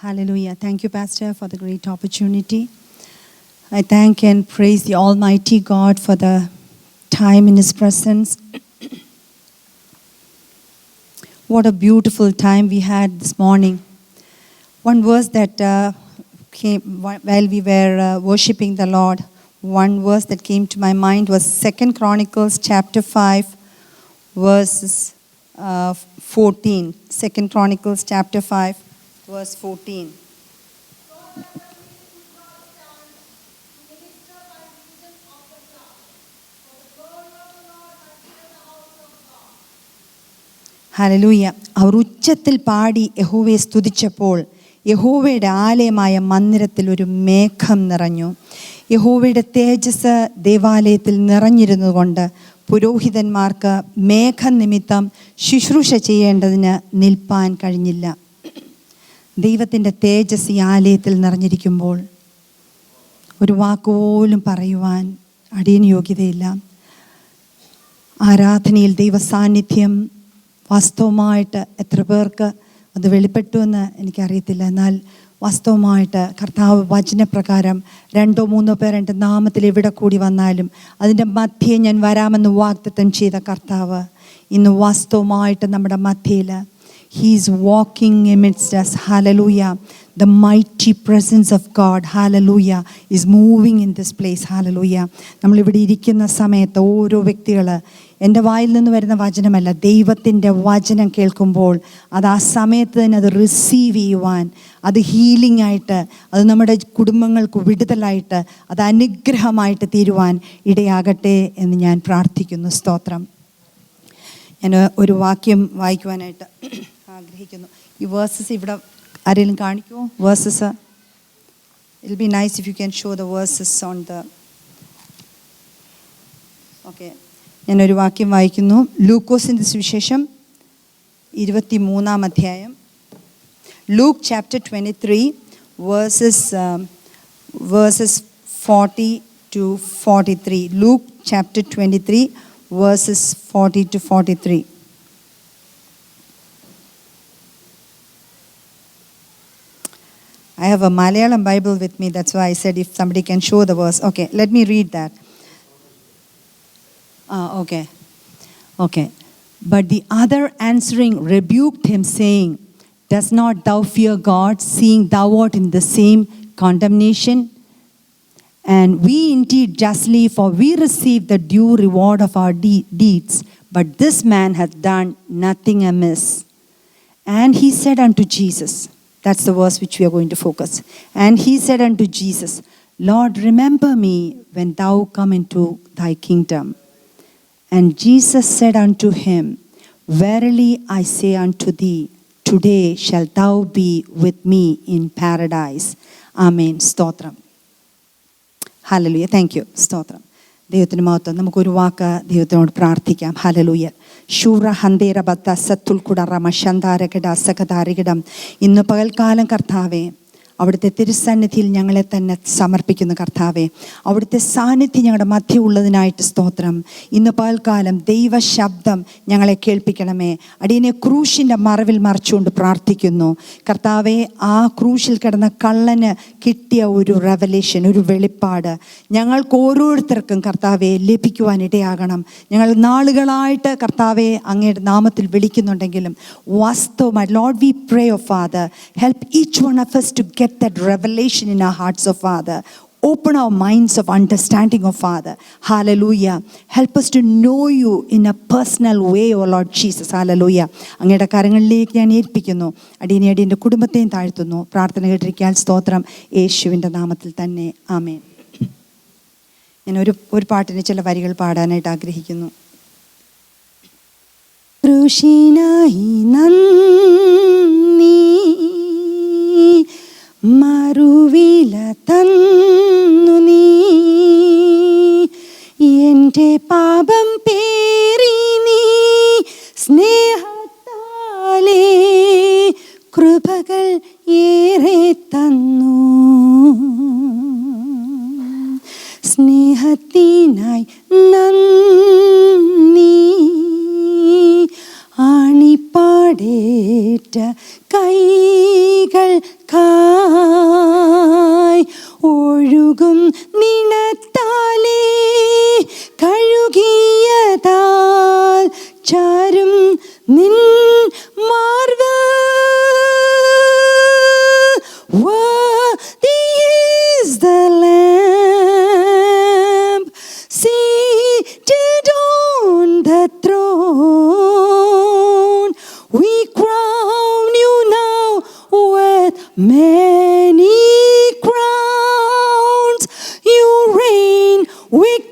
Hallelujah. Thank you, Pastor, for the great opportunity. I thank and praise the Almighty God for the time in His presence. What a beautiful time we had this morning. One verse that came while we were worshiping the Lord, one verse that came to my mind was 2 Chronicles chapter 5, verses 14. 2 Chronicles chapter 5, verse 14. Hallelujah. അവർ ഉച്ചത്തിൽ പാടി യഹോവയെ സ്തുതിച്ചപ്പോൾ യഹോവയുടെ ആലയമായ മന്ദിരത്തിൽ ഒരു മേഘം നിറഞ്ഞു. യഹോവയുടെ തേജസ് ദേവാലയത്തിൽ നിറഞ്ഞിരുന്നുകൊണ്ട് പുരോഹിതന്മാർക്ക് മേഘനിമിത്തം ശുശ്രൂഷ ചെയ്യേണ്ടതിന് നിൽപ്പാൻ കഴിഞ്ഞില്ല. ദൈവത്തിൻ്റെ തേജസ് ഈ ആലയത്തിൽ നിറഞ്ഞിരിക്കുമ്പോൾ ഒരു വാക്കുപോലും പറയുവാൻ അടിയന് യോഗ്യതയില്ല. ആരാധനയിൽ ദൈവസാന്നിധ്യം വാസ്തവമായിട്ട് എത്ര പേർക്ക് അത് വെളിപ്പെട്ടുവെന്ന് എനിക്കറിയത്തില്ല. എന്നാൽ വാസ്തവമായിട്ട് കർത്താവ് വചനപ്രകാരം 2-3 പേർ എൻ്റെ നാമത്തിൽ എവിടെ കൂടി വന്നാലും അതിൻ്റെ മധ്യേ ഞാൻ വരാമെന്ന് വാഗ്ദത്തം ചെയ്ത കർത്താവ് ഇന്ന് വാസ്തവമായിട്ട് നമ്മുടെ മധ്യയിൽ He is walking amidst us. Hallelujah. The mighty presence of God, hallelujah, is moving in this place. Hallelujah. നമ്മളിവിടെ ഇരിക്കുന്ന സമയത്ത് ഓരോ വ്യക്തികൾ എൻ്റെ വായിൽ നിന്ന് വരുന്ന വചനമല്ല, ദൈവത്തിൻ്റെ വചനം കേൾക്കുമ്പോൾ അത് ആ സമയത്ത് തന്നെ അത് റിസീവ് ചെയ്യുവാൻ, അത് ഹീലിംഗ് ആയിട്ട്, അത് നമ്മുടെ കുടുംബങ്ങൾക്ക് വിടുതലായിട്ട്, അത് അനുഗ്രഹമായിട്ട് തീരുവാൻ ഇടയാകട്ടെ എന്ന് ഞാൻ പ്രാർത്ഥിക്കുന്നു. സ്തോത്രം. ഞാൻ ഒരു വാക്യം വായിക്കുവാനായിട്ട് ആഗ്രഹിക്കുന്നു. ഈ വേഴ്സസ് ഇവിടെ ആരെങ്കിലും കാണിക്കുമോ? Verses it be nice if you can show the verses on the. Okay, ഞാനൊരു വാക്യം വായിക്കുന്നു. ലൂക്കോസിൻ്റെ സുവിശേഷം 23-ാം അധ്യായം. ലൂക്ക് ചാപ്റ്റർ 23 വേഴ്സസ് 40 to 43. Luke chapter 23 verses 40 to 43. I have a Malayalam Bible with me, that's why I said if somebody can show the verse. Okay, let me read that. Okay. But the other answering rebuked him, saying, Does not thou fear God, seeing thou art in the same condemnation? And we indeed justly, for we receive the due reward of our deeds, but this man hath done nothing amiss. And he said unto Jesus, that's the verse which we are going to focus. And he said unto Jesus, Lord, remember me when thou come into thy kingdom. And Jesus said unto him, Verily I say unto thee, today shalt thou be with me in paradise. Amen. Stotram. Hallelujah. Thank you. സ്തോത്രം. ദൈവത്തിന് മഹത്വം. നമുക്കൊരു വാക്ക് ദൈവത്തിനോട് പ്രാർത്ഥിക്കാം. Hallelujah. ശൂറ ഹന്തേര ബത്ത സത്തുൽ കുടറമ ശന്താരകിട സകതാരികിടം. ഇന്ന് പകൽക്കാലം കർത്താവേ, അവിടുത്തെ തിരുസന്നിധിയിൽ ഞങ്ങളെ തന്നെ സമർപ്പിക്കുന്നു കർത്താവേ. അവിടുത്തെ സാന്നിധ്യം ഞങ്ങളുടെ മധ്യ ഉള്ളതിനായിട്ട് സ്തോത്രം. ഇന്ന് പകൽക്കാലം ദൈവശബ്ദം ഞങ്ങളെ കേൾപ്പിക്കണമേ. അടിയനെ ക്രൂശിൻ്റെ മറവിൽ മറച്ചുകൊണ്ട് പ്രാർത്ഥിക്കുന്നു കർത്താവേ. ആ ക്രൂശിൽ കിടന്ന കള്ളന് കിട്ടിയ ഒരു റെവലേഷൻ, ഒരു വെളിപ്പാട് ഞങ്ങൾക്ക് ഓരോരുത്തർക്കും കർത്താവേ ലഭിക്കുവാനിടയാകണം. ഞങ്ങൾ നാളുകളായിട്ട് കർത്താവേ അങ്ങയുടെ നാമത്തിൽ വിളിക്കുന്നുണ്ടെങ്കിലും വാസ്തവമായി Lord we pray O Father, help each one of us to get that revelation in our hearts, oh Father. Open our minds of understanding, oh Father. Hallelujah. Help us to know you in a personal way, oh Lord Jesus. Hallelujah. അങ്ങയുടെ കരങ്ങളിലേക്ക് ഞാൻ ഏൽപ്പിക്കുന്നു. അടിയൻ്റെ കുടുംബത്തെയും താഴ്ത്തുന്നു. പ്രാർത്ഥന കേട്ടിരിക്കാൻ സ്തോത്രം. യേശുവിൻ്റെ നാമത്തിൽ തന്നെ ആമേൻ. ഞാൻ ഒരു പാട്ടിന് ചില വരികൾ പാടാനായിട്ട് ആഗ്രഹിക്കുന്നു. കൃഷിനായി നന്ദി, മറുവില തന്നു നീ, എൻ്റെ പാപം പേറി നീ സ്നേഹത്താലേ കൃപകൾ ഏറെ തന്നു. സ്നേഹത്തിനായി നന്ദി, ആണിപ്പാടേറ്റ കൈകൾ കാ with many crowns. You reign victorious,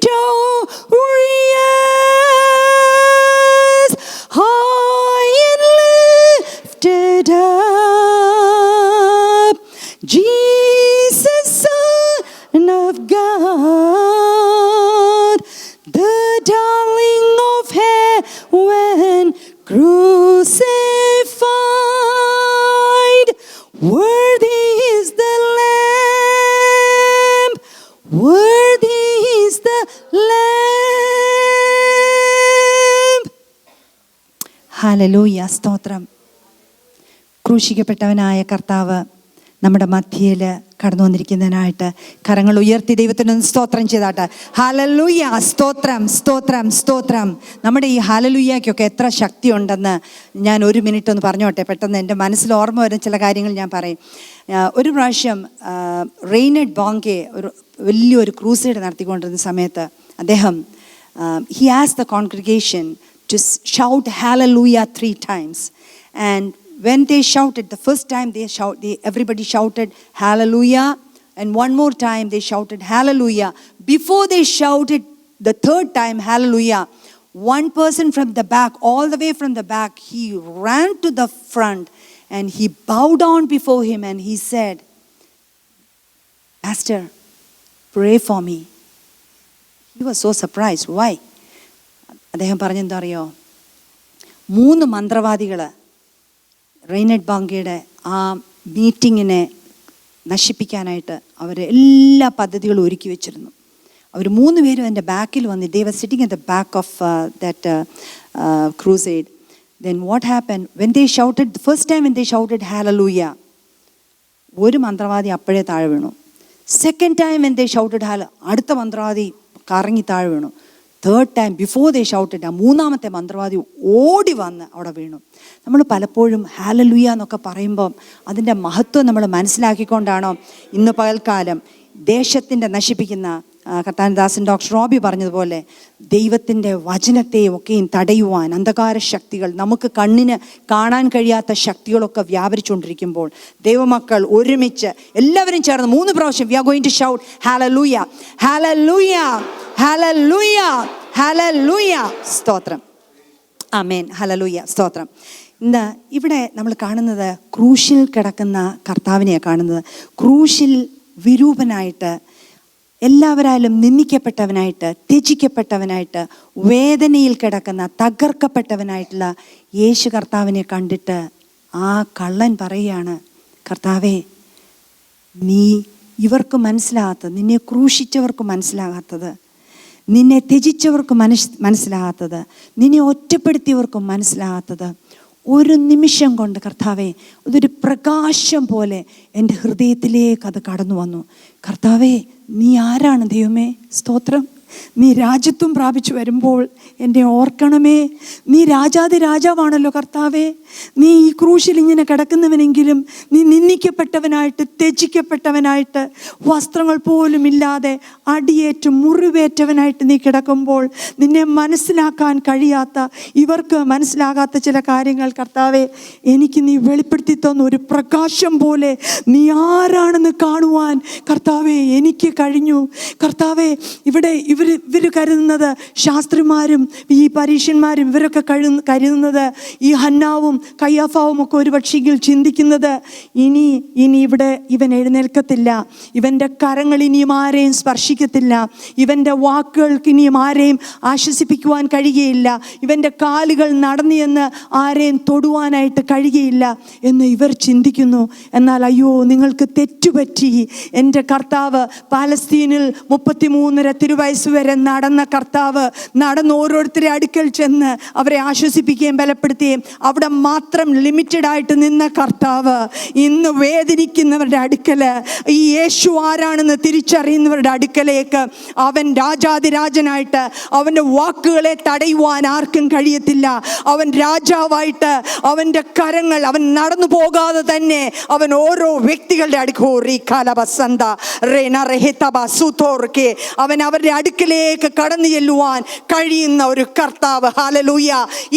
high and lifted up, Jesus, Son of God, the darling of heaven, crucified. Worthy is the Lamb, worthy is the Lamb. Hallelujah, സ്തോത്രം. ക്രൂശിക്കപ്പെട്ടവനായ കർത്താവ് നമ്മുടെ മധ്യയിൽ കടന്നു വന്നിരിക്കുന്നതിനായിട്ട് കരങ്ങൾ ഉയർത്തി ദൈവത്തിനൊന്ന് സ്തോത്രം ചെയ്താട്ടെ. ഹല്ലേലൂയ, സ്തോത്രം, സ്തോത്രം, സ്തോത്രം. നമ്മുടെ ഈ ഹല്ലേലൂയയ്ക്കൊക്കെ എത്ര ശക്തിയുണ്ടെന്ന് ഞാൻ ഒരു മിനിറ്റ് ഒന്ന് പറഞ്ഞോട്ടെ. പെട്ടെന്ന് എൻ്റെ മനസ്സിൽ ഓർമ്മ വരുന്ന ചില കാര്യങ്ങൾ ഞാൻ പറയും. ഒരു പ്രാവശ്യം റെയ്നഡ് ബോങ്കെ ഒരു വലിയൊരു ക്രൂസൈഡ് നടത്തിക്കൊണ്ടിരുന്ന സമയത്ത് അദ്ദേഹം he asked the congregation to shout hallelujah 3 times. And when they shouted, the first time everybody shouted hallelujah, and one more time they shouted hallelujah. Before they shouted the third time hallelujah, one person from the back, all the way from the back, he ran to the front and he bowed down before him and he said, "Pastor, pray for me." He was so surprised. Why? അദ്ദേഹം പറഞ്ഞെന്താ അറിയോ? 3 മന്ത്രവാദികൾ റെയ്നഡ് ബാങ്കയുടെ ആ മീറ്റിങ്ങിനെ നശിപ്പിക്കാനായിട്ട് അവർ എല്ലാ പദ്ധതികളും ഒരുക്കി വെച്ചിരുന്നു. അവർ 3 പേരും എൻ്റെ ബാക്കിൽ വന്ന്, they were sitting at the back of that crusade. Then what happened? When they shouted, the first time when they shouted hallelujah, ഒരു മന്ത്രവാദി അപ്പോഴേ താഴെ വീണു. Second time when they shouted അടുത്ത മന്ത്രവാദി കറങ്ങി താഴെ വീണു. തേർഡ് ടൈം ബിഫോർ ദേ ഷൗട്ടഡ്, ആ 3ാമത്തെ മന്ത്രവാദി ഓടി വന്ന് അവിടെ വീണു. നമ്മൾ പലപ്പോഴും ഹല്ലേലൂയ എന്നൊക്കെ പറയുമ്പം അതിൻ്റെ മഹത്വം നമ്മൾ മനസ്സിലാക്കിക്കൊണ്ടാണോ ഇന്ന് പകൽക്കാലം ദേശത്തിൻ്റെ നശിപ്പിക്കുന്ന കർത്താനദാസൻ ഡോക്ടർ റോബി പറഞ്ഞതുപോലെ ദൈവത്തിൻ്റെ വചനത്തെ ഒക്കെയും തടയുവാൻ അന്ധകാര ശക്തികൾ, നമുക്ക് കണ്ണിന് കാണാൻ കഴിയാത്ത ശക്തികളൊക്കെ വ്യാപരിച്ചുകൊണ്ടിരിക്കുമ്പോൾ ദൈവമക്കൾ ഒരുമിച്ച് എല്ലാവരും ചേർന്ന് 3 പ്രാവശ്യം we are going to shout hallelujah, hallelujah, hallelujah, hallelujah, സ്തോത്രം, ആമേൻ, ഹല്ലേലൂയ, സ്തോത്രം. ഇന്ന് ഇവിടെ നമ്മൾ കാണുന്നത് ക്രൂശിൽ കിടക്കുന്ന കർത്താവിനെയാണ് കാണുന്നത്. ക്രൂശിൽ വിരൂപനായിട്ട്, എല്ലാവരാലും നിന്ദിക്കപ്പെട്ടവനായിട്ട്, ത്യജിക്കപ്പെട്ടവനായിട്ട്, വേദനയിൽ കിടക്കുന്ന തകർക്കപ്പെട്ടവനായിട്ടുള്ള യേശു കർത്താവിനെ കണ്ടിട്ട് ആ കള്ളൻ പറയുകയാണ്, കർത്താവേ, നീ ഇവർക്ക് മനസ്സിലാകാത്തത്, നിന്നെ ക്രൂശിച്ചവർക്ക് മനസ്സിലാകാത്തത്, നിന്നെ ത്യജിച്ചവർക്ക് മനസ്സിലാകാത്തത്, നിന്നെ ഒറ്റപ്പെടുത്തിയവർക്കും മനസ്സിലാകാത്തത്, ഒരു നിമിഷം കൊണ്ട് കർത്താവേ അതൊരു പ്രകാശം പോലെ എൻ്റെ ഹൃദയത്തിലേക്ക് അത് കടന്നു വന്നു. കർത്താവേ, നീ ആരാണ് ദൈവമേ? സ്തോത്രം. നീ രാജ്യത്വം പ്രാപിച്ചു വരുമ്പോൾ എന്നെ ഓർക്കണമേ. നീ രാജാതി രാജാവാണല്ലോ കർത്താവേ. നീ ഈ ക്രൂശിൽ ഇങ്ങനെ കിടക്കുന്നവനെങ്കിലും നീ നിന്ദിക്കപ്പെട്ടവനായിട്ട്, ത്യജിക്കപ്പെട്ടവനായിട്ട്, വസ്ത്രങ്ങൾ പോലും ഇല്ലാതെ അടിയേറ്റ് മുറിവേറ്റവനായിട്ട് നീ കിടക്കുമ്പോൾ നിന്നെ മനസ്സിലാക്കാൻ കഴിയാത്ത, ഇവർക്ക് മനസ്സിലാകാത്ത ചില കാര്യങ്ങൾ കർത്താവേ എനിക്ക് നീ വെളിപ്പെടുത്തി തന്ന ഒരു പ്രകാശം പോലെ നീ ആരാണെന്ന് കാണുവാൻ കർത്താവേ എനിക്ക് കഴിഞ്ഞു. കർത്താവേ, ഇവർ കരുതുന്നത്, ശാസ്ത്രിമാരും ഈ പരീക്ഷന്മാരും ഇവരൊക്കെ കരുതുന്നത്, ഈ ഹന്നാവും കയ്യാഫാവും ഒക്കെ ഒരു പക്ഷെങ്കിൽ ചിന്തിക്കുന്നത്, ഇനി ഇവിടെ ഇവൻ എഴുന്നേൽക്കത്തില്ല, ഇവൻ്റെ കരങ്ങൾ ഇനിയും ആരെയും സ്പർശിക്കത്തില്ല, ഇവൻ്റെ വാക്കുകൾക്ക് ഇനിയും ആരെയും ആശ്വസിപ്പിക്കുവാൻ കഴിയുകയില്ല, ഇവൻ്റെ കാലുകൾ നടന്നു എന്ന് ആരെയും തൊടുവാനായിട്ട് കഴിയുകയില്ല എന്ന് ഇവർ ചിന്തിക്കുന്നു. എന്നാൽ അയ്യോ, നിങ്ങൾക്ക് തെറ്റുപറ്റി. എൻ്റെ കർത്താവ് പാലസ്തീനിൽ 33 തിരുവയസ്സ് വരെ നടന്ന കർത്താവ് നടന്ന് ഓരോരുത്തരെ അടുക്കൽ ചെന്ന് അവരെ ആശ്വസിപ്പിക്കുകയും ബലപ്പെടുത്തുകയും അവിടെ മാത്രം ലിമിറ്റഡ് ആയിട്ട് നിന്ന കർത്താവ് ഇന്ന് വേദനിക്കുന്നവരുടെ അടുക്കല്, ഈ യേശു ആരാണെന്ന് തിരിച്ചറിയുന്നവരുടെ അടുക്കലേക്ക് അവൻ രാജാതിരാജനായിട്ട്, അവൻ്റെ വാക്കുകളെ തടയുവാൻ ആർക്കും കഴിയത്തില്ല. അവൻ രാജാവായിട്ട് അവൻ്റെ കരങ്ങൾ, അവൻ നടന്നു പോകാതെ തന്നെ അവൻ ഓരോ വ്യക്തികളുടെ അവൻ അവരുടെ അടുക്കിലേക്ക് കടന്നു ചെല്ലുവാൻ കഴിയുന്ന ഒരു കർത്താവ്. ഹല്ലേലൂയ.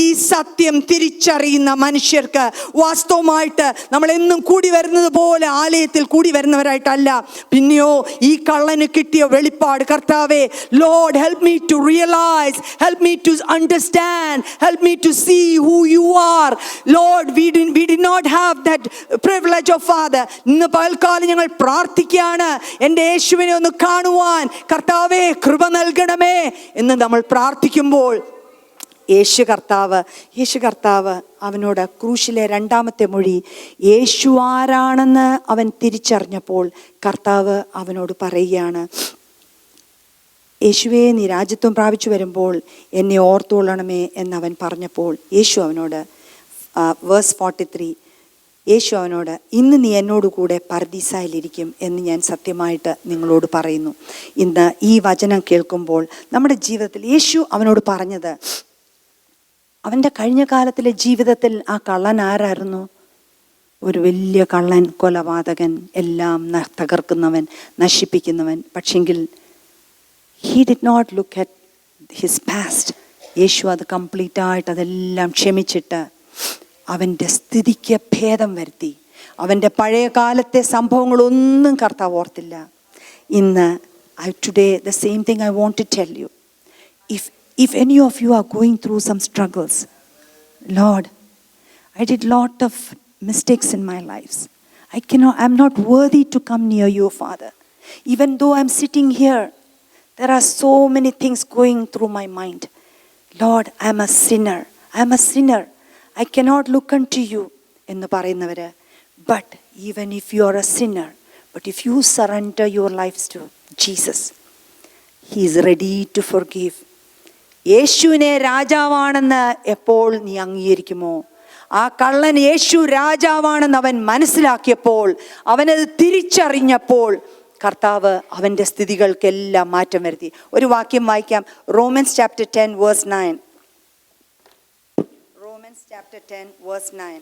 ഈ സത്യം തിരിച്ചറിയുന്ന മനുഷ്യർക്ക് വാസ്തവമായിട്ട് നമ്മൾ എന്നും കൂടി വരുന്നത് പോലെ ആലയത്തിൽ കൂടി വരുന്നവരായിട്ടല്ല, പിന്നെയോ ഈ കള്ളന് കിട്ടിയ വെളിപ്പാട്, കർത്താവേ, Lord help me to realise, help me to understand, help me to see who you are. Lord, we did not have that privilege of Father. ഇന്ന് പകൽക്കാലം ഞങ്ങൾ പ്രാർത്ഥിക്കുകയാണ്, എൻ്റെ യേശുവിനെ ഒന്ന് കാണുവാൻ കർത്താവേ കൃപ നൽകണമേ എന്ന് നമ്മൾ പ്രാർത്ഥിക്കുമ്പോൾ യേശു കർത്താവ് അവനോട് ക്രൂശിലെ രണ്ടാമത്തെ മൊഴി, യേശു ആരാണെന്ന് അവൻ തിരിച്ചറിഞ്ഞപ്പോൾ കർത്താവ് അവനോട് പറയുകയാണ്, യേശുവേ, നീ രാജ്യത്വം പ്രാപിച്ചു വരുമ്പോൾ എന്നെ ഓർത്തുകൊള്ളണമേ എന്നവൻ പറഞ്ഞപ്പോൾ യേശു അവനോട് വേഴ്സ് 43, യേശു അവനോട്, ഇന്ന് നീ എന്നോട് കൂടെ പർദീസായിലിരിക്കും എന്ന് ഞാൻ സത്യമായിട്ട് നിങ്ങളോട് പറയുന്നു. ഇന്ന് ഈ വചനം കേൾക്കുമ്പോൾ നമ്മുടെ ജീവിതത്തിൽ യേശു അവനോട് പറഞ്ഞത്, അവൻ്റെ കഴിഞ്ഞ കാലത്തിലെ ജീവിതത്തിൽ ആ കള്ളൻ ആരായിരുന്നു? ഒരു വലിയ കള്ളൻ, കൊലപാതകൻ, എല്ലാം തകർക്കുന്നവൻ, നശിപ്പിക്കുന്നവൻ. പക്ഷെങ്കിൽ he did not look at his past. യേശു അത് കംപ്ലീറ്റായിട്ട് അതെല്ലാം ക്ഷമിച്ചിട്ട് അവൻ്റെ സ്ഥിതിക്ക് ഭേദം വരുത്തി. അവൻ്റെ പഴയ കാലത്തെ സംഭവങ്ങളൊന്നും കർത്താവ് ഓർത്തില്ല. ഇന്ന് today the same thing I want to tell you. If any of you are going through some struggles, Lord, I did lot of mistakes in my lives. I'm not worthy to come near you, Father. Even though I'm sitting here, there are so many things going through my mind. Lord, I'm a sinner. I cannot look unto you എന്ന് പറയുന്നവര്. But even if you are a sinner, but if you surrender your lives to Jesus, He is ready to forgive. യേശുവിനെ രാജാവാണെന്ന് എപ്പോൾ നീ അംഗീകരിക്കുമോ, ആ കള്ളൻ യേശു രാജാവാണെന്ന് അവൻ മനസ്സിലാക്കിയപ്പോൾ, അവനത് തിരിച്ചറിഞ്ഞപ്പോൾ കർത്താവ് അവൻ്റെ സ്ഥിതികൾക്കെല്ലാം മാറ്റം വരുത്തി. ഒരു വാക്യം വായിക്കാം, Romans chapter 10 verse 9. Romans chapter 10 verse 9.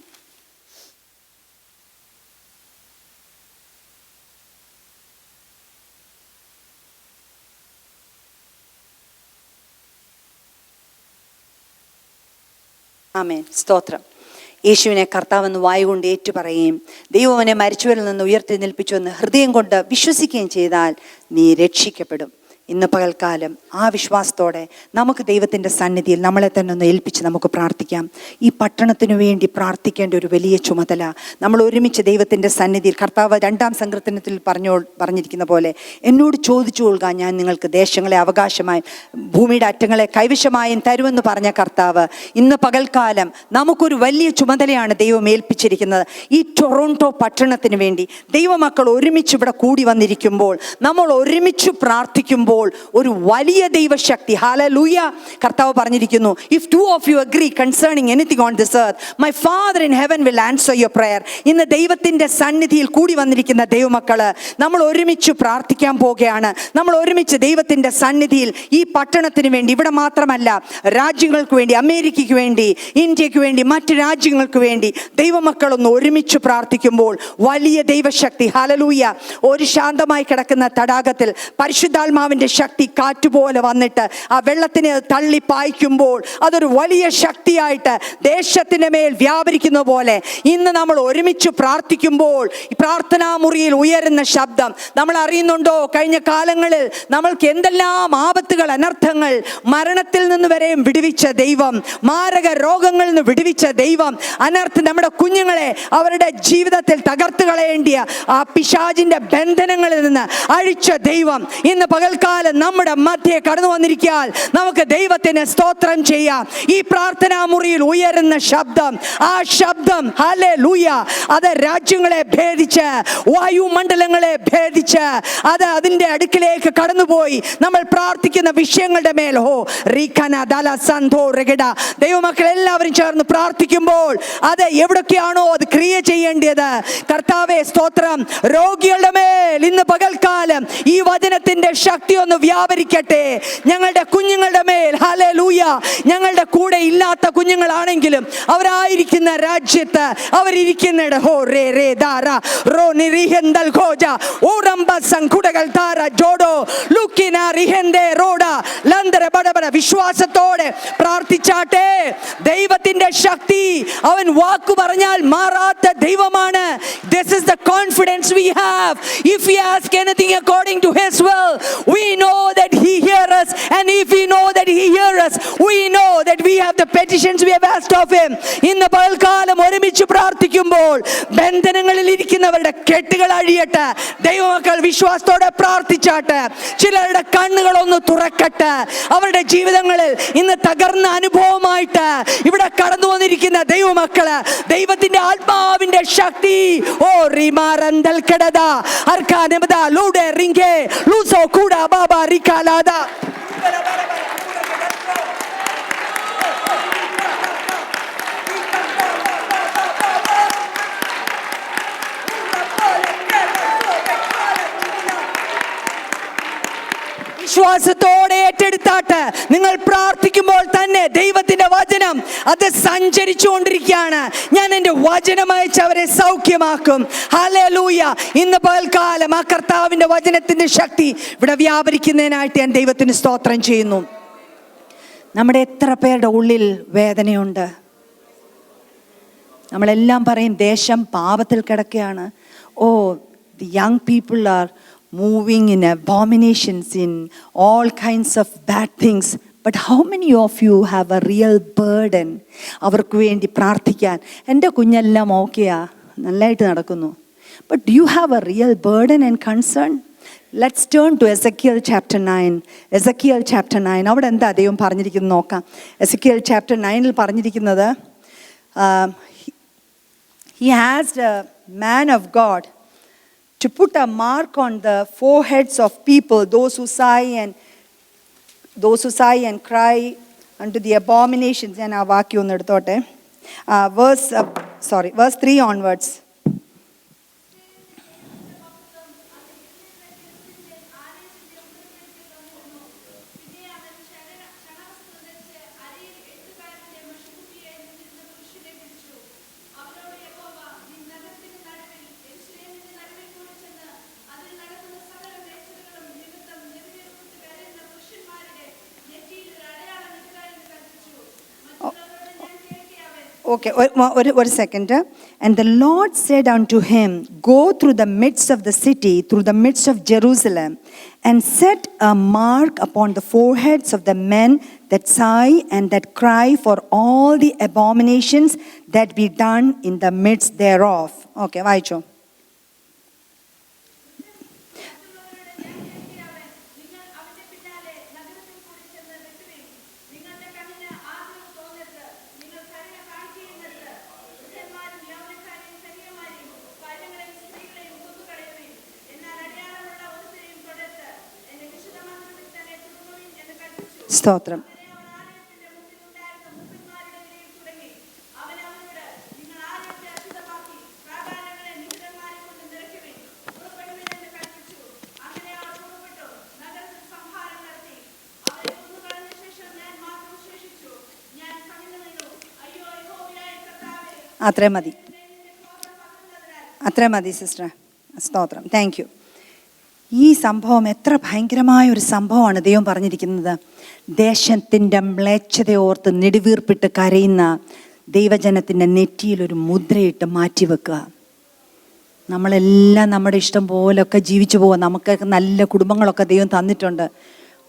ആമേൻ, സ്തോത്രം. യേശുവിനെ കർത്താവെന്ന് വായുകൊണ്ട് ഏറ്റുപറയുകയും ദൈവം അവനെ മരിച്ചവരിൽ നിന്ന് ഉയർത്തെഴുന്നേൽപ്പിച്ചുവെന്ന് ഹൃദയം കൊണ്ട് വിശ്വസിക്കുകയും ചെയ്താൽ നീ രക്ഷിക്കപ്പെടും. ഇന്ന് പകൽക്കാലം ആ വിശ്വാസത്തോടെ നമുക്ക് ദൈവത്തിൻ്റെ സന്നിധിയിൽ നമ്മളെ തന്നെ ഒന്ന് ഏൽപ്പിച്ച് നമുക്ക് പ്രാർത്ഥിക്കാം. ഈ പട്ടണത്തിനു വേണ്ടി പ്രാർത്ഥിക്കേണ്ട ഒരു വലിയ ചുമതല നമ്മൾ ഒരുമിച്ച് ദൈവത്തിൻ്റെ സന്നിധിയിൽ, കർത്താവ് 2-ാം സങ്കീർത്തനത്തിൽ പറഞ്ഞിരിക്കുന്ന പോലെ, എന്നോട് ചോദിച്ചു കൊള്ളുക, ഞാൻ നിങ്ങൾക്ക് ദേശങ്ങളെ അവകാശമായും ഭൂമിയുടെ അറ്റങ്ങളെ കൈവശമായും തരുമെന്ന് പറഞ്ഞ കർത്താവ് ഇന്ന് പകൽക്കാലം നമുക്കൊരു വലിയ ചുമതലയാണ് ദൈവം ഏൽപ്പിച്ചിരിക്കുന്നത്. ഈ ടൊറോണ്ടോ പട്ടണത്തിന് വേണ്ടി ദൈവമക്കൾ ഒരുമിച്ച് ഇവിടെ കൂടി വന്നിരിക്കുമ്പോൾ, നമ്മൾ ഒരുമിച്ച് പ്രാർത്ഥിക്കുമ്പോൾ ഒരു വലിയ ദൈവശക്തി, ഹല്ലേലൂയ, കർത്താവ് പറഞ്ഞിരിക്കുന്നു, if two of you agree concerning anything on this earth, my Father in heaven will answer your prayer. ഇന്ന് ദൈവത്തിൻ്റെ സന്നിധിയിൽ കൂടി വന്നിരിക്കുന്ന ദൈവമക്കള് നമ്മൾ ഒരുമിച്ച് പ്രാർത്ഥിക്കാൻ പോകുകയാണ്. നമ്മൾ ഒരുമിച്ച് ദൈവത്തിൻ്റെ സന്നിധിയിൽ ഈ പട്ടണത്തിന് വേണ്ടി, ഇവിടെ മാത്രമല്ല രാജ്യങ്ങൾക്ക് വേണ്ടി, അമേരിക്കയ്ക്ക് വേണ്ടി, ഇന്ത്യക്ക് വേണ്ടി, മറ്റ് രാജ്യങ്ങൾക്ക് വേണ്ടി ദൈവമക്കളൊന്ന് ഒരുമിച്ച് പ്രാർത്ഥിക്കുമ്പോൾ വലിയ ദൈവശക്തി, ഹല്ലേലൂയ. ഒരു ശാന്തമായി കിടക്കുന്ന തടാകത്തിൽ പരിശുദ്ധാത്മാവിൻ്റെ ശക്തി കാറ്റുപോലെ വന്നിട്ട് ആ വെള്ളത്തിനെ തള്ളി പായിക്കുമ്പോൾ അതൊരു വലിയ ശക്തിയായിട്ട് ദേശത്തിന് മേൽ വ്യാപരിക്കുന്ന പോലെ ഇന്ന് നമ്മൾ ഒരുമിച്ച് പ്രാർത്ഥിക്കുമ്പോൾ പ്രാർത്ഥനാ മുറിയിൽ ഉയരുന്ന ശബ്ദം നമ്മൾ അറിയുന്നുണ്ടോ? കഴിഞ്ഞ കാലങ്ങളിൽ നമ്മൾക്ക് എന്തെല്ലാം ആപത്തുകൾ, അനർത്ഥങ്ങൾ, മരണത്തിൽ നിന്ന് വരെയും വിടുവിച്ച ദൈവം, മാരക രോഗങ്ങളിൽ നിന്ന് വിടുവിച്ച ദൈവം, അനർത്ഥം നമ്മുടെ കുഞ്ഞുങ്ങളെ അവരുടെ ജീവിതത്തിൽ തകർത്ത് കളയേണ്ടിയ ആ പിശാചിന്റെ ബന്ധനങ്ങളിൽ നിന്ന് അഴിച്ച ദൈവം ഇന്ന് പകൽക്കാലം നമ്മുടെ മധ്യേ കടന്നു വന്നിരിക്കാൻ നമുക്ക് ദൈവത്തിന് സ്തോത്രം ചെയ്യാം. ഈ പ്രാർത്ഥനാ മുറിയിൽ ഉയരുന്ന ശബ്ദം, ആ ശബ്ദം ഹല്ലേലൂയ, അത് രാജ്യങ്ങളെ ഭേദിച്ച്, വായുമണ്ഡലങ്ങളെ ഭേദിച്ച് അത് അതിൻ്റെ അടുക്കിലേക്ക് കടന്നുപോയി നമ്മൾ പ്രാർത്ഥിക്കുന്ന വിഷയങ്ങളുടെ മേൽ ദൈവമക്കൾ എല്ലാവരും ചേർന്ന് പ്രാർത്ഥിക്കുമ്പോൾ അത് എവിടൊക്കെയാണോ അത് ക്രിയ ചെയ്യേണ്ടത്, കർത്താവേ സ്തോത്രം, രോഗികളുടെ മേൽ ഇന്ന് പകൽക്കാലം ഈ വചനത്തിന്റെ ശക്തി ഒന്ന് വ്യാപരിക്കട്ടെ. ഞങ്ങളുടെ കുഞ്ഞുങ്ങളുടെ മേൽ, ഹല്ലേലൂയ, ഞങ്ങളുടെ കൂടെ ഇല്ലാത്ത കുഞ്ഞുങ്ങളാണെങ്കിലും അവരായിരിക്കുന്ന രാജ്യത്ത് അവരിയ്ക്കുന്ന വിശ്വാസത്തോടെ പ്രാർത്ഥിച്ചാട്ടെ. ദൈവത്തിന്റെ ശക്തി, അവൻ വാക്കു പറഞ്ഞാൽ മാറാത്ത ദൈവമാണ്. This is the confidence we have. If we ask anything according to his will, we know that he hears us, and if we know that he hears us, we know that we have the petitions we have asked of him. ഇന്ന് പകൽക്കാലം ഒരുമിച്ച് പ്രാർത്ഥിക്കുമ്പോൾ ബന്ധനങ്ങളിൽ ഇരിക്കുന്നവരുടെ കെട്ടുകൾ അഴിയട്ടെ. ദൈവമക്കൾ വിശ്വാസത്തോടെ പ്രാർത്ഥിച്ചാട്ടെ. ചിലരുടെ കണ്ണുകളൊന്ന് തുറക്കട്ടെ. അവരുടെ ജീവിതങ്ങളിൽ ഇന്ന് തകർന്ന അനുഭവമായിട്ട് ഇവിടെ കടന്നു വന്നിരിക്കുന്ന ദൈവമക്കള് ദൈവത്തിന്റെ ആത്മാവിന്റെ ശക്തി ഓ റിമാറന്തൽ കെടദ അർക്കാനെമദ ലൂഡെ റിംഗെ ലൂസോ കൂട ബാബ റിക്കാലാദ. വിശ്വാസത്തോടെ ഏറ്റെടുത്താട്ട് നിങ്ങൾ പ്രാർത്ഥിക്കുമ്പോൾ തന്നെ ദൈവത്തിന്റെ വചനം അത് സഞ്ചരിച്ചുകൊണ്ടിരിക്കുകയാണ്. ഞാൻ എൻ്റെ വചനം അയച്ച് അവരെ സൗഖ്യമാക്കും. ഹല്ലേലൂയ. ഇന്ന് പകൽക്കാലം ആ കർത്താവിന്റെ വചനത്തിന്റെ ശക്തി ഇവിടെ വ്യാപരിക്കുന്നതിനായിട്ട് ഞാൻ ദൈവത്തിന് സ്തോത്രം ചെയ്യുന്നു. നമ്മുടെ എത്ര പേരുടെ ഉള്ളിൽ വേദനയുണ്ട്. നമ്മളെല്ലാം പറയും ദേശം പാപത്തിൽ കിടക്കുകയാണ്. ഓ, the young people are moving in abominations, in all kinds of bad things. But how many of you have a real burden? അവർക്ക് വേണ്ടി പ്രാർത്ഥിക്കാൻ. എൻ്റെ കുഞ്ഞെല്ലാം ഓക്കെയാ, നല്ലതായിട്ട് നടക്കുന്നു. But do you have a real burden and concern? Let's turn to Ezekiel chapter 9. Ezekiel chapter 9. അവിടെ എന്താ ദൈവം പറഞ്ഞിരിക്കുന്നത് നോക്കാം. Ezekiel chapter 9 പറഞ്ഞിരിക്കുന്നത്, he asked a man of God to put a mark on the foreheads of people, those who sigh and cry unto the abominations. ഞാൻ ആ വാക്യം ഒന്ന് എടുത്തോട്ടെ. verse 3 onwards. Okay, one second. And the Lord said unto him, go through the midst of the city, through the midst of Jerusalem, and set a mark upon the foreheads of the men that sigh and that cry for all the abominations that be done in the midst thereof. Okay, വായിച്ചോ. സ്തോത്രം. അത്രേ മതി sister. സ്തോത്രം. Thank you. ഈ സംഭവം എത്ര ഭയങ്കരമായ ഒരു സംഭവമാണ് ദൈവം പറഞ്ഞിരിക്കുന്നത്. ദേശത്തിൻ്റെ മ്ലേച്ഛതയോർത്ത് നെടുവീർപ്പിട്ട് കരയുന്ന ദൈവജനത്തിൻ്റെ നെറ്റിയിലൊരു മുദ്രയിട്ട് മാറ്റിവെക്കുക. നമ്മളെല്ലാം നമ്മുടെ ഇഷ്ടം പോലൊക്കെ ജീവിച്ചു പോവാം. നമുക്ക് നല്ല കുടുംബങ്ങളൊക്കെ ദൈവം തന്നിട്ടുണ്ട്.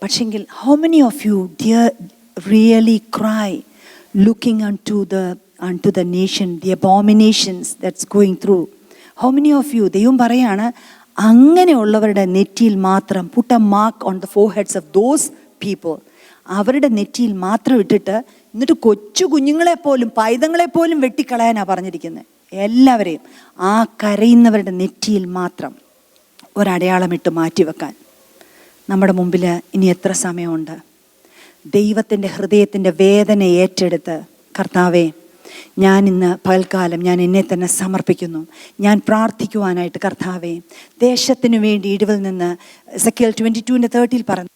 പക്ഷെങ്കിൽ how many of you really cry looking unto the nation, the abominations that's going through? How many of you, ദൈവം പറയാണ്, അങ്ങനെയുള്ളവരുടെ നെറ്റിയിൽ മാത്രം put a mark on the foreheads of those people. അവരുടെ നെറ്റിയിൽ മാത്രം ഇട്ടിട്ട് എന്നിട്ട് കൊച്ചു കുഞ്ഞുങ്ങളെപ്പോലും പൈതങ്ങളെപ്പോലും വെട്ടിക്കളയാനാണ് പറഞ്ഞിരിക്കുന്നത്. എല്ലാവരെയും ആ കരയുന്നവരുടെ നെറ്റിയിൽ മാത്രം ഒരടയാളമിട്ട് മാറ്റിവെക്കാൻ നമ്മുടെ മുമ്പിൽ ഇനി എത്ര സമയമുണ്ട്? ദൈവത്തിൻ്റെ ഹൃദയത്തിൻ്റെ വേദന ഏറ്റെടുത്ത്, കർത്താവേ, ഞാൻ ഇന്ന് പകൽക്കാലം ഞാൻ എന്നെ തന്നെ സമർപ്പിക്കുന്നു. ഞാൻ പ്രാർത്ഥിക്കുവാനായിട്ട് കർത്താവേ, ദേശത്തിനു വേണ്ടി ഇടിവിൽ നിന്ന് എസെക്കിയേൽ 22:30 പറഞ്ഞു,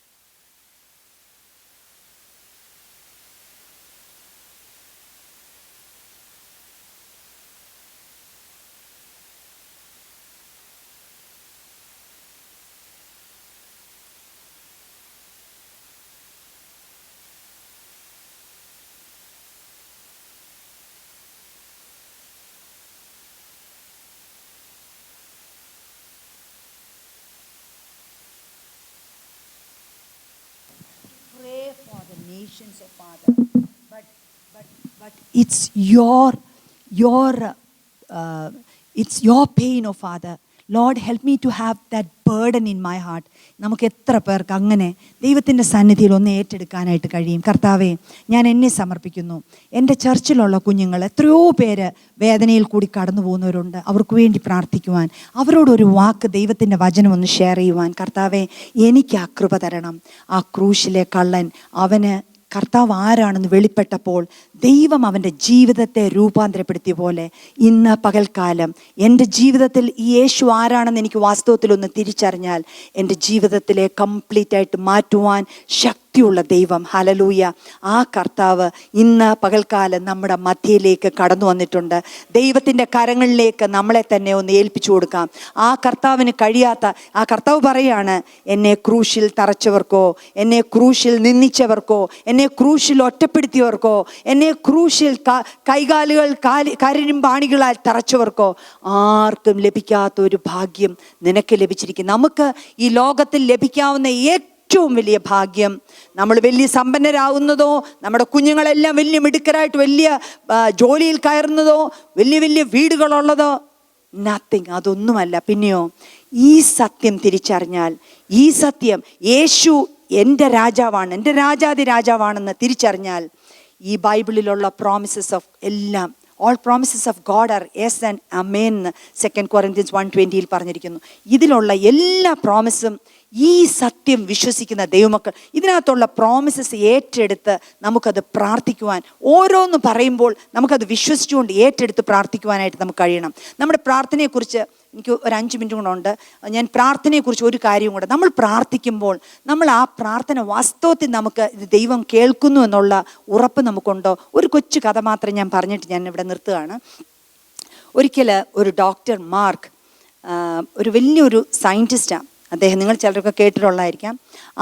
patience, oh Father. But it's it's your pain, oh Father. Lord, help me to have that burden in my heart. നമുക്ക് എത്ര പേർക്ക് അങ്ങനെ ദൈവത്തിൻ്റെ സന്നിധിയിൽ ഒന്ന് ഏറ്റെടുക്കാനായിട്ട് കഴിയും? കർത്താവേ, ഞാൻ എന്നെ സമർപ്പിക്കുന്നു. എൻ്റെ ചർച്ചിലുള്ള കുഞ്ഞുങ്ങൾ എത്രയോ പേര് വേദനയിൽ കൂടി കടന്നു പോകുന്നവരുണ്ട്. അവർക്ക് വേണ്ടി പ്രാർത്ഥിക്കുവാൻ, അവരോടൊരു വാക്ക് ദൈവത്തിൻ്റെ വചനം ഒന്ന് ഷെയർ ചെയ്യുവാൻ കർത്താവേ, എനിക്ക് ആ കൃപ തരണം. ആ ക്രൂശിലെ കള്ളൻ, അവന് കർത്താവ് ആരാണെന്ന് വെളിപ്പെട്ടപ്പോൾ ദൈവം അവൻ്റെ ജീവിതത്തെ രൂപാന്തരപ്പെടുത്തിയ പോലെ ഇന്ന് പകൽക്കാലം എൻ്റെ ജീവിതത്തിൽ ഈ യേശു ആരാണെന്ന് എനിക്ക് വാസ്തവത്തിലൊന്ന് തിരിച്ചറിഞ്ഞാൽ എൻ്റെ ജീവിതത്തിലെ കംപ്ലീറ്റ് ആയിട്ട് മാറ്റുവാൻ ശക്തിയുള്ള ദൈവം, ഹല്ലേലൂയ, ആ കർത്താവ് ഇന്ന് പകൽക്കാലം നമ്മുടെ മധ്യയിലേക്ക് കടന്നു വന്നിട്ടുണ്ട്. ദൈവത്തിൻ്റെ കരങ്ങളിലേക്ക് നമ്മളെ തന്നെ ഒന്ന് ഏൽപ്പിച്ചു കൊടുക്കാം. ആ കർത്താവിന് കഴിയാത്ത, ആ കർത്താവ് പറയാണ്, എന്നെ ക്രൂശിൽ തറച്ചവർക്കോ, എന്നെ ക്രൂശിൽ നിന്ദിച്ചവർക്കോ, എന്നെ ക്രൂശിൽ ഒറ്റപ്പെടുത്തിയവർക്കോ, എന്നെ ക്രൂശിൽ കൈകാലുകൾ കരിമ്പാണികളാൽ തറച്ചവർക്കോ ആർക്കും ലഭിക്കാത്ത ഒരു ഭാഗ്യം നിനക്ക് ലഭിച്ചിരിക്കും. നമുക്ക് ഈ ലോകത്തിൽ ലഭിക്കാവുന്ന ഏറ്റവും വലിയ ഭാഗ്യം, നമ്മൾ വലിയ സമ്പന്നരാകുന്നതോ, നമ്മുടെ കുഞ്ഞുങ്ങളെല്ലാം വലിയ മിടുക്കരായിട്ട് വലിയ ജോലിയിൽ കയറുന്നതോ, വലിയ വലിയ വീടുകളുള്ളതോ, നത്തിങ്, അതൊന്നുമല്ല. പിന്നെയോ ഈ സത്യം തിരിച്ചറിഞ്ഞാൽ, ഈ സത്യം യേശു എൻ്റെ രാജാവാണ്, എൻ്റെ രാജാതി രാജാവാണെന്ന് തിരിച്ചറിഞ്ഞാൽ, ഈ ബൈബിളിലുള്ള പ്രോമിസസ് ഓഫ് എല്ലാം, all promises of God are yes and amen എന്ന് 2 Corinthians 1:20 പറഞ്ഞിരിക്കുന്നു. ഇതിലുള്ള എല്ലാ പ്രോമിസും ഈ സത്യം വിശ്വസിക്കുന്ന ദൈവമക്കൾ, ഇതിനകത്തുള്ള പ്രോമിസസ് ഏറ്റെടുത്ത് നമുക്കത് പ്രാർത്ഥിക്കുവാൻ, ഓരോന്ന് പറയുമ്പോൾ നമുക്കത് വിശ്വസിച്ചുകൊണ്ട് ഏറ്റെടുത്ത് പ്രാർത്ഥിക്കുവാനായിട്ട് നമുക്ക് കഴിയണം. നമ്മുടെ പ്രാർത്ഥനയെക്കുറിച്ച് എനിക്ക് ഒരു 5 മിനിറ്റ് കൂടെ ഉണ്ട്. ഞാൻ പ്രാർത്ഥനയെക്കുറിച്ച് ഒരു കാര്യം കൂടെ, നമ്മൾ പ്രാർത്ഥിക്കുമ്പോൾ നമ്മൾ ആ പ്രാർത്ഥന വാസ്തവത്തിൽ നമുക്ക് ഇത് ദൈവം കേൾക്കുന്നു എന്നുള്ള ഉറപ്പ് നമുക്കുണ്ടോ? ഒരു കൊച്ചു കഥ മാത്രം ഞാൻ പറഞ്ഞിട്ട് ഞാൻ ഇവിടെ നിർത്തുകയാണ്. ഒരിക്കൽ ഒരു ഡോക്ടർ മാർക്ക്, ഒരു വലിയൊരു സയൻറ്റിസ്റ്റാണ് അദ്ദേഹം, നിങ്ങൾ ചിലരൊക്കെ കേട്ടിട്ടുള്ളതായിരിക്കാം.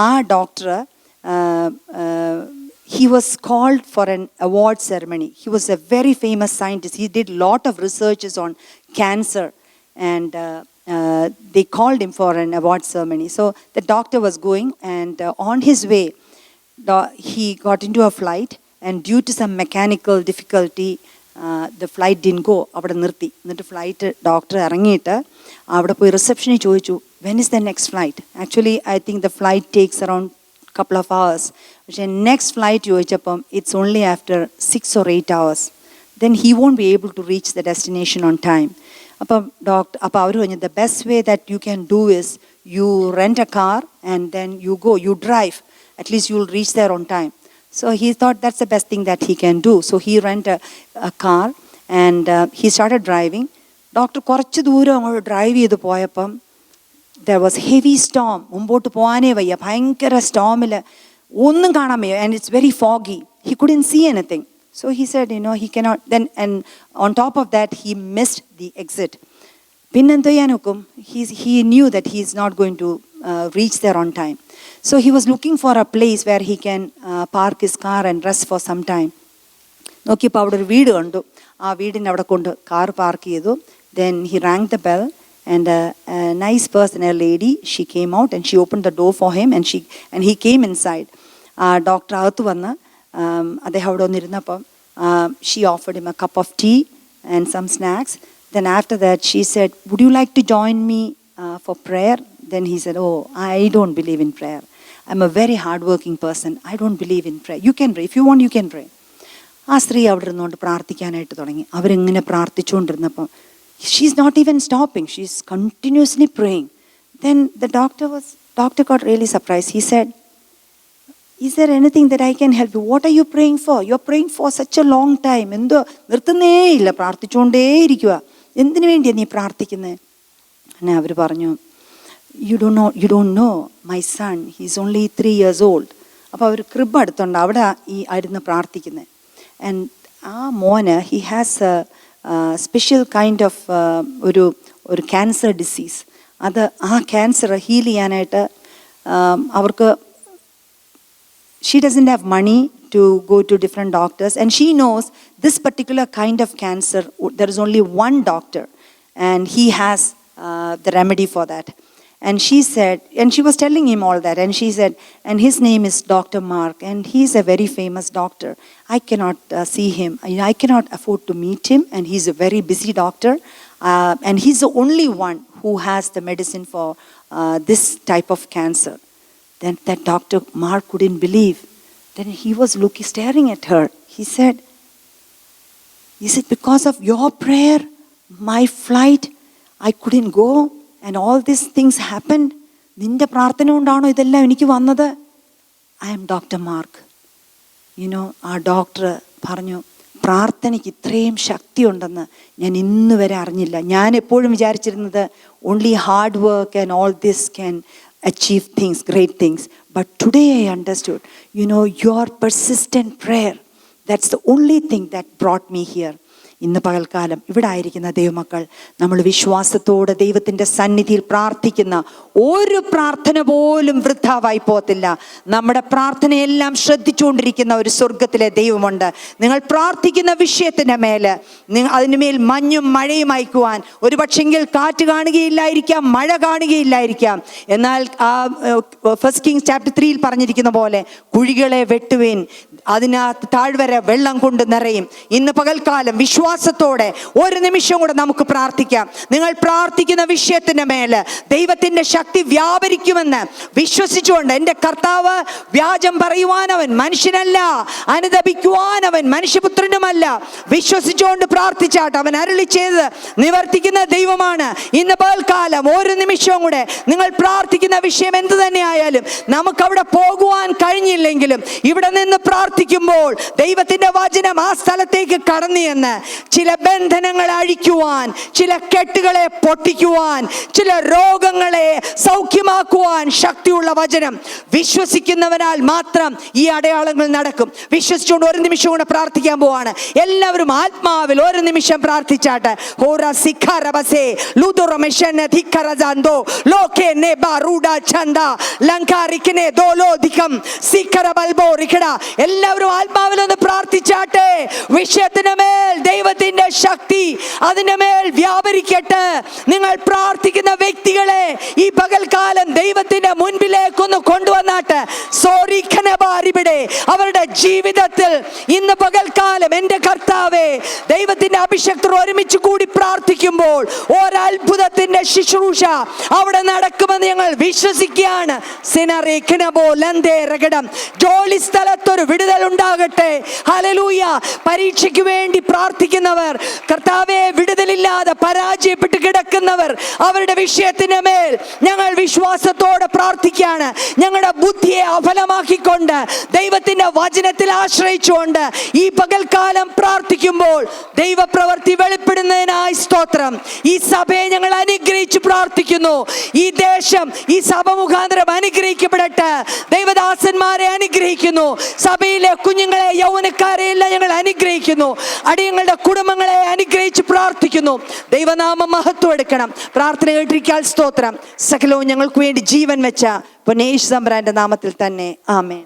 ആ doctor he was called for an award ceremony. He was a very famous scientist. He did lot of researches on cancer, and they called him for an award ceremony. So the doctor was going, and on his way he got into a flight, and due to some mechanical difficulty the flight didn't go. അവിടെ നിർത്തി. എന്നിട്ട് flight doctor ഇറങ്ങിയിട്ട് അവിടെ പോയി റിസപ്ഷനിൽ ചോദിച്ചു, when is the next flight? Actually I think the flight takes around couple of hours. പക്ഷേ next flight ചോദിച്ചപ്പം it's only after 6 or 8 hours. Then he won't be able to reach the destination on time. അപ്പം അവർ പറഞ്ഞു, the best way that you can do is you rent a car and then you go, you drive, at least you will reach there on time. So he thought that's the best thing that he can do. So he rented a car and he started driving. Doctor കുറച്ച് ദൂരം അങ്ങോട്ട് drive ചെയ്ത് പോയപ്പം there was heavy storm. മുമ്പോട്ട് പോകാനേ വയ്യ, ഭയങ്കര സ്റ്റോമിൽ ഒന്നും കാണാൻ വയ്യ, and it's very foggy. He couldn't see anything. So he said, he cannot. Then, and on top of that, he missed the exit. പിന്നെന്ത് ചെയ്യാൻ നോക്കും? He knew that he is not going to reach there on time. So he was looking for a place where he can park his car and rest for some time. നോക്കിയപ്പോൾ അവിടെ ഒരു വീട് കണ്ടു. ആ വീടിൻ്റെ അവിടെ കൊണ്ട് കാർ പാർക്ക് ചെയ്തു. Then he rang the bell, and a nice person, a lady, she came out and she opened the door for him, and he came inside. Doctor അകത്ത് വന്ന് അദ്ദേഹം അവിടെ വന്നിരുന്നപ്പം she offered him a cup of tea and some snacks. Then after that she said, would you like to join me for prayer? Then he said, oh, I don't believe in prayer. I'm a very hardworking person. I don't believe in prayer. You can pray. If you want, you can pray. ആ സ്ത്രീ അവിടെ ഇരുന്നുകൊണ്ട് പ്രാർത്ഥിക്കാനായിട്ട് തുടങ്ങി. അവരിങ്ങനെ പ്രാർത്ഥിച്ചുകൊണ്ടിരുന്നപ്പം she's not even stopping. She's continuously praying. Then the doctor got really surprised. He said, is there anything that I can help you? What are you praying for? You're praying for such a long time. എന്തോ നിർത്തുന്നേ ഇല്ല, പ്രാർത്ഥിച്ചുകൊണ്ടേ ഇരിക്കുക. എന്തിനു വേണ്ടിയാണ് നീ പ്രാർത്ഥിക്കുന്നത്? അങ്ങനെ അവർ പറഞ്ഞു, you don't know my son, he's only 3 years old. അപ്പോൾ അവർ ക്രിബ് അടുത്തുണ്ട്, അവിടെ ഈ ആയിരുന്നു പ്രാർത്ഥിക്കുന്നത്. And ആ മോന് he has a special kind of ഒരു ക്യാൻസർ ഡിസീസ്. അത് ആ ക്യാൻസർ ഹീൽ ചെയ്യാനായിട്ട് അവർക്ക് she doesn't have money to go to different doctors, and she knows this particular kind of cancer, there is only one doctor and he has the remedy for that. And she said, and she was telling him all that, and she said, and his name is Dr. Mark, and he's a very famous doctor. I cannot see him. I cannot afford to meet him, and he's a very busy doctor. And he's the only one who has the medicine for this type of cancer. Then that Dr. Mark couldn't believe. Then he was staring at her. He said, is it because of your prayer, my flight, I couldn't go? And all these things happened. നിന്റെ പ്രാർത്ഥന കൊണ്ടാണോ ഇതെല്ലാം എനിക്ക് വന്നത്? I am Dr. Mark. ആ doctor പറഞ്ഞു, പ്രാർത്ഥനയ്ക്ക് ഇത്രയും ശക്തിയുണ്ടെന്ന് ഞാൻ ഇന്ന് വരെ അറിഞ്ഞില്ല. ഞാൻ എപ്പോഴും വിചാരിച്ചിരുന്നത് only hard work and all this can achieve things, great things. But today I understood, your persistent prayer, that's the only thing that brought me here. ഇന്ന് പകൽക്കാലം ഇവിടെ ആയിരിക്കുന്ന ദൈവമക്കൾ, നമ്മൾ വിശ്വാസത്തോടെ ദൈവത്തിൻ്റെ സന്നിധിയിൽ പ്രാർത്ഥിക്കുന്ന ഒരു പ്രാർത്ഥന പോലും വൃഥാവായി പോകത്തില്ല. നമ്മുടെ പ്രാർത്ഥനയെല്ലാം ശ്രദ്ധിച്ചുകൊണ്ടിരിക്കുന്ന ഒരു സ്വർഗത്തിലെ ദൈവമുണ്ട്. നിങ്ങൾ പ്രാർത്ഥിക്കുന്ന വിഷയത്തിൻ്റെ മേൽ അതിനുമേൽ മഞ്ഞും മഴയും അയക്കുവാൻ ഒരു പക്ഷെങ്കിൽ കാറ്റ് കാണുകയില്ലായിരിക്കാം, മഴ കാണുകയില്ലായിരിക്കാം. എന്നാൽ ഫസ്റ്റ് കിങ്സ് ചാപ്റ്റർ 3 പറഞ്ഞിരിക്കുന്ന പോലെ കുഴികളെ വെട്ടുവേൻ, അതിനകത്ത് താഴ്വര വെള്ളം കൊണ്ട് നിറയും. ഇന്ന് പകൽക്കാലം വിശ്വാസത്തോടെ ഒരു നിമിഷം കൂടെ നമുക്ക് പ്രാർത്ഥിക്കാം. നിങ്ങൾ പ്രാർത്ഥിക്കുന്ന വിഷയത്തിന്റെ മേൽ ദൈവത്തിന്റെ ശക്തി വ്യാപരിക്കുമെന്ന് വിശ്വസിച്ചുകൊണ്ട്, എൻ്റെ കർത്താവ് വ്യാജം പറയുവാനവൻ മനുഷ്യനല്ല, അനുദപിക്കുവാനവൻ മനുഷ്യപുത്രനുമല്ല, വിശ്വസിച്ചുകൊണ്ട് പ്രാർത്ഥിച്ചാട്ട് അവൻ അരുളി ചെയ്ത് നിവർത്തിക്കുന്ന ദൈവമാണ്. ഇന്ന് പകൽക്കാലം ഒരു നിമിഷവും കൂടെ നിങ്ങൾ പ്രാർത്ഥിക്കുന്ന വിഷയം എന്ത് തന്നെയായാലും, നമുക്കവിടെ പോകുവാൻ കഴിഞ്ഞില്ലെങ്കിലും ഇവിടെ നിന്ന് പ്രാർത്ഥിക്കുമ്പോൾ ദൈവത്തിന്റെ വചനം ആ സ്ഥലത്തേക്ക് കടന്നു എന്ന് ചില ബന്ധനങ്ങൾ അഴിക്കുവാൻ, ചില കെട്ടുകളെ പൊട്ടിക്കുവാൻ, ചില രോഗങ്ങളെ സൗഖ്യമാക്കുവാൻ ശക്തിയുള്ള വചനം. വിശ്വസിക്കുന്നവനാൽ മാത്രം ഈ അടയാളങ്ങൾ നടക്കും. വിശ്വസിച്ചുകൊണ്ട് ഒരു നിമിഷം കൂടെ പ്രാർത്ഥിക്കാൻ പോവാണ്. എല്ലാവരും ആത്മാവിൽ ഒരു നിമിഷം പ്രാർത്ഥിച്ചാട്ടെ. എല്ലാവരും ആത്മാവിൽ ഒന്ന് പ്രാർത്ഥിച്ചാട്ടെ. വിഷയത്തിന് മേൽ ദൈവത്തിന്റെ ശക്തി അതിന്റെ മേൽ വ്യാപരിക്കട്ടെ. നിങ്ങൾ പ്രാർത്ഥിക്കുന്ന വ്യക്തികളെ ഈ പകൽക്കാലം ദൈവത്തിന്റെ മുൻപിലേക്കൊന്ന് കൊണ്ടുവന്നാട്ടെ. അവരുടെ ജീവിതത്തിൽ ഇന്ന് പകൽക്കാലം എൻ്റെ കർത്താവേ, ദൈവത്തിന്റെ അഭിഷക്തർ ഒരുമിച്ച് കൂടി പ്രാർത്ഥിക്കുമ്പോൾ ഒരത്ഭുതത്തിന്റെ ശുശ്രൂഷ അവിടെ നടക്കുമെന്ന് ഞങ്ങൾ വിശ്വസിക്കുകയാണ്. ജോലി സ്ഥലത്തൊരു വിടുതൽ ഉണ്ടാകട്ടെ. ഹല്ലേലൂയ. പരീക്ഷയ്ക്ക് വേണ്ടി പ്രാർത്ഥിക്കുന്നവർ, കർത്താവേ വിടുതലില്ലാതെ പരാജയപ്പെട്ട് കിടക്കുന്നവർ, അവരുടെ വിഷയത്തിന് മേൽ ഞങ്ങൾ വിശ്വാസത്തോടെ പ്രാർത്ഥിക്കുകയാണ്. ഞങ്ങളുടെ ബുദ്ധിയെ അഫലമാക്കിക്കൊണ്ട് ദൈവത്തിന്റെ വചനത്തിൽ ആശ്രയിച്ചുകൊണ്ട് ഈ പകൽക്കാലം പ്രാർത്ഥിക്കുമ്പോൾ ദൈവപ്രവൃത്തി വെളിപ്പെടുന്നതിനായി സ്തോത്രം. ഈ സഭയെ ഞങ്ങൾ അനുഗ്രഹിച്ച് പ്രാർത്ഥിക്കുന്നു. ഈ ദേശം ഈ സഭ മുഖാന്തരം അനുഗ്രഹിക്കപ്പെടട്ടെ. ദൈവദാസന്മാരെ അനുഗ്രഹിക്കുന്നു. സഭയിലെ കുഞ്ഞുങ്ങളെ, യൗവനക്കാരെ എല്ലാം ഞങ്ങൾ അനുഗ്രഹിക്കുന്നു. അടിയങ്ങളുടെ കുടുംബങ്ങളെ അനുഗ്രഹിച്ച് പ്രാർത്ഥിക്കുന്നു. ദൈവനാമം മഹത്വം എടുക്കണം. പ്രാർത്ഥന കേട്ടിരിക്കാൻ സ്തോത്രം. സകലവും ഞങ്ങൾക്ക് വേണ്ടി ജീവൻ വെച്ച പൊന്നേശു തമ്പുരാന്റെ നാമത്തിൽ തന്നെ ആമേൻ.